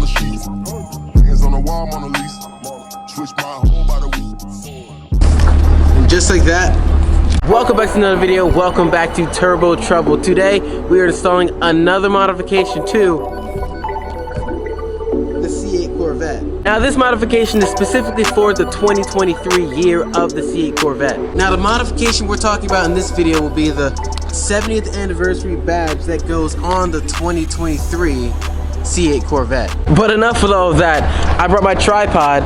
on the sheets. Hands on the wall, Mona Lisa. Switch my whole by the week. And just like that, welcome back to another video. Welcome back to Turbo Trouble. Today we are installing another modification to the C8 Corvette. Now this modification is specifically for the 2023 year of the C8 Corvette. Now the modification we're talking about in this video will be the 70th anniversary badge that goes on the 2023 C8 Corvette. But enough with all of that. I brought my tripod.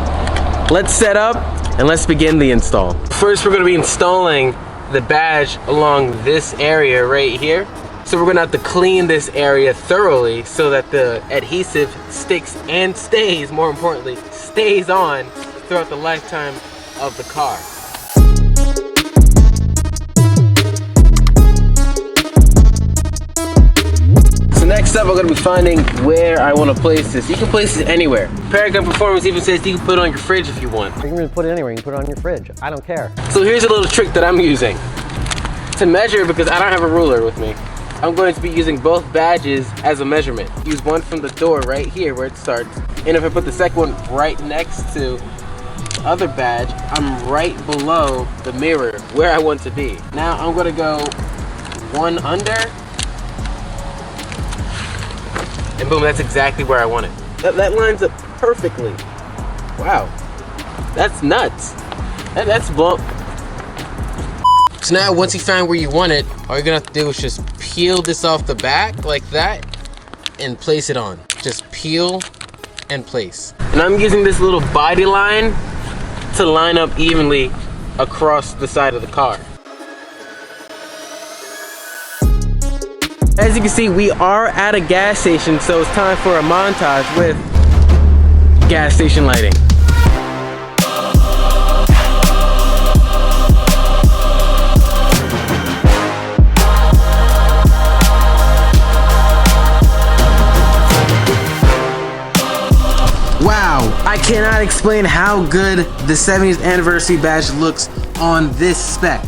Let's set up and let's begin the install. First we're going to be installing the badge along this area right here. So we're gonna have to clean this area thoroughly so that the adhesive sticks and stays, more importantly, stays on throughout the lifetime of the car. So next up, I'm gonna be finding where I wanna place this. You can place it anywhere. Paragon Performance even says you can put it on your fridge if you want. You can really put it anywhere. You can put it on your fridge. I don't care. So here's a little trick that I'm using. To measure, because I don't have a ruler with me, I'm going to be using both badges as a measurement. Use one from the door right here where it starts. And if I put the second one right next to the other badge, I'm right below the mirror where I want to be. Now I'm gonna go one under, and boom, that's exactly where I want it. That lines up perfectly. Wow, that's nuts. That's bump. So now once you find where you want it, all you're gonna have to do is just peel this off the back like that and place it on. Just peel and place. And I'm using this little body line to line up evenly across the side of the car. As you can see, we are at a gas station, so it's time for a montage with gas station lighting. Wow, I cannot explain how good the 70th anniversary badge looks on this spec.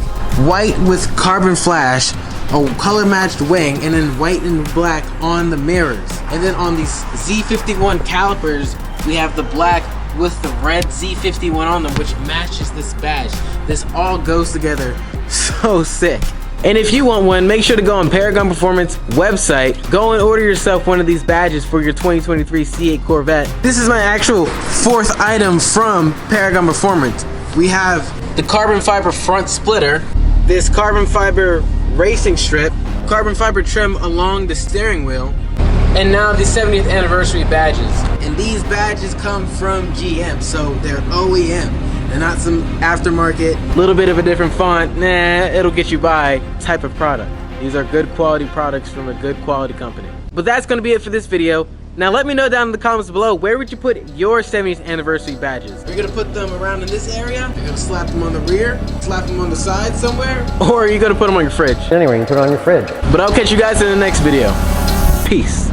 White with carbon flash, a color matched wing, and then white and black on the mirrors. And then on these Z51 calipers, we have the black with the red Z51 on them, which matches this badge. This all goes together so sick. And if you want one, make sure to go on Paragon Performance website. Go and order yourself one of these badges for your 2023 C8 Corvette. This is my actual fourth item from Paragon Performance. We have the carbon fiber front splitter, this carbon fiber racing strip, carbon fiber trim along the steering wheel, and now the 70th anniversary badges. And these badges come from GM, so they're OEM. And not some aftermarket, little bit of a different font, nah, it'll get you by type of product. These are good quality products from a good quality company. But that's gonna be it for this video. Now let me know down in the comments below, where would you put your 70th anniversary badges? Are you gonna put them around in this area? Are you gonna slap them on the rear? Slap them on the side somewhere? Or are you gonna put them on your fridge? Anywhere, you can put it on your fridge. But I'll catch you guys in the next video. Peace.